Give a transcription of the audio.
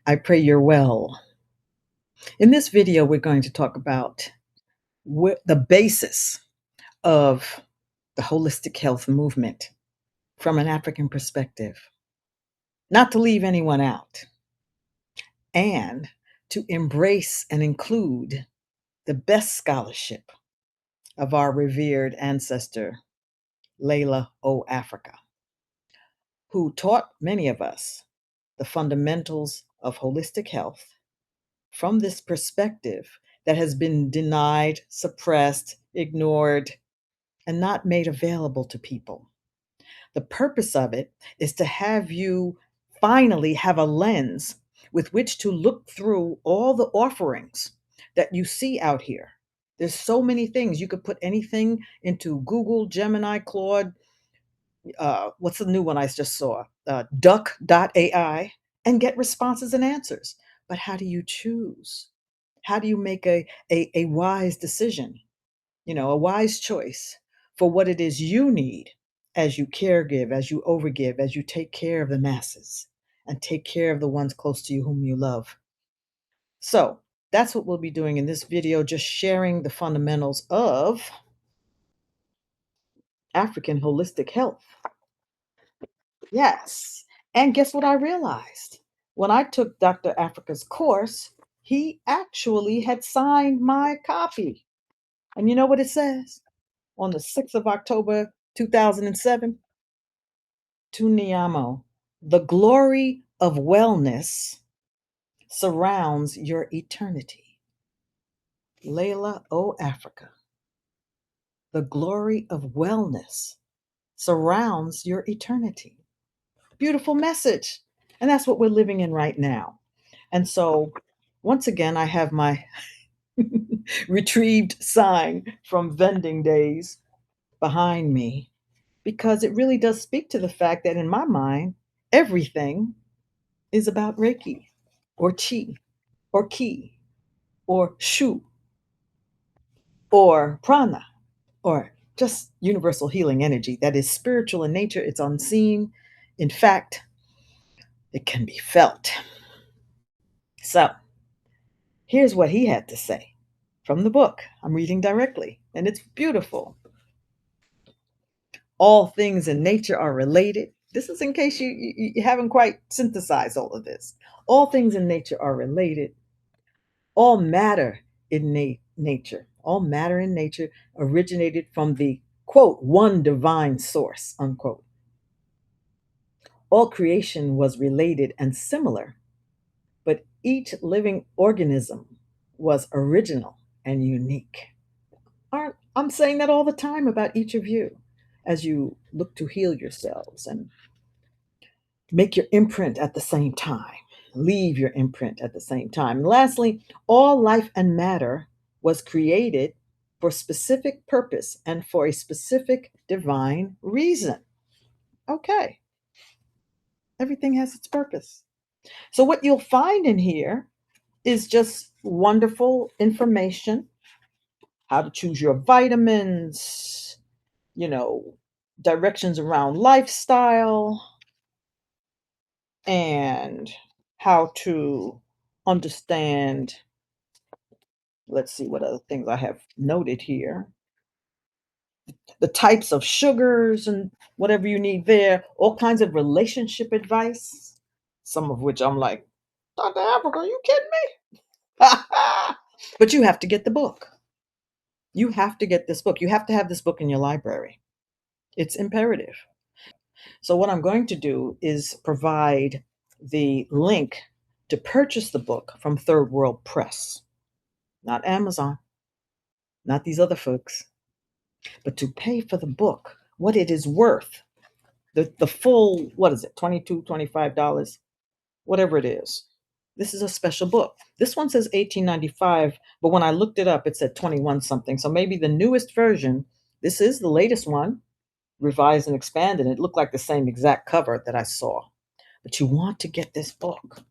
I pray you're well. In this video, we're going to talk about the basis of the holistic health movement from an African perspective, not to leave anyone out, and to embrace and include the best scholarship of our revered ancestor, Layla O. Afrika, who taught many of us the fundamentals of holistic health from this perspective that has been denied, suppressed, ignored, and not made available to people. The purpose of it is to have you finally have a lens with which to look through all the offerings that you see out here. There's so many things. You could put anything into Google, Gemini, Claude, what's the new one I just saw? Duck.ai, and get responses and answers. But how do you choose? How do you make a wise decision, a wise choice for what it is you need as you caregive, as you overgive, as you take care of the masses and take care of the ones close to you whom you love? So that's what we'll be doing in this video, just sharing the fundamentals of African holistic health. Yes. And guess what I realized? When I took Dr. Africa's course, he actually had signed my copy. And you know what it says? On the 6th of October, 2007, to Niamo, the glory of wellness surrounds your eternity. Layla O. Afrika, the glory of wellness surrounds your eternity. Beautiful message. And that's what we're living in right now. And so, once again, I have my retrieved sign from vending days behind me because it really does speak to the fact that in my mind, everything is about Reiki or Chi or Ki or Shu or Prana or just universal healing energy that is spiritual in nature. It's unseen. In fact, it can be felt. So, here's what he had to say from the book. I'm reading directly, and it's beautiful. All things in nature are related. This is in case you haven't quite synthesized all of this. All things in nature are related. All matter in all matter in nature originated from the, quote, one divine source, unquote. All creation was related and similar, but each living organism was original and unique. I'm saying that all the time about each of you as you look to heal yourselves and make your imprint at the same time, leave your imprint at the same time. And lastly, all life and matter was created for specific purpose and for a specific divine reason. Okay, everything has its purpose. So, what you'll find in here is just wonderful information, how to choose your vitamins, you know, directions around lifestyle, and how to understand. Let's see what other things I have noted here. The types of sugars and whatever you need there, all kinds of relationship advice, some of which I'm like, Dr. Africa, are you kidding me? But you have to get the book. You have to get this book. You have to have this book in your library. It's imperative. So, what I'm going to do is provide the link to purchase the book from Third World Press, not Amazon, not these other folks, but to pay for the book, what it is worth, the full, what is it, $22, $25, whatever it is. This is a special book. This one says $18.95, but when I looked it up, it said 21 something. So maybe the newest version, this is the latest one, revised and expanded. It looked like the same exact cover that I saw. But you want to get this book.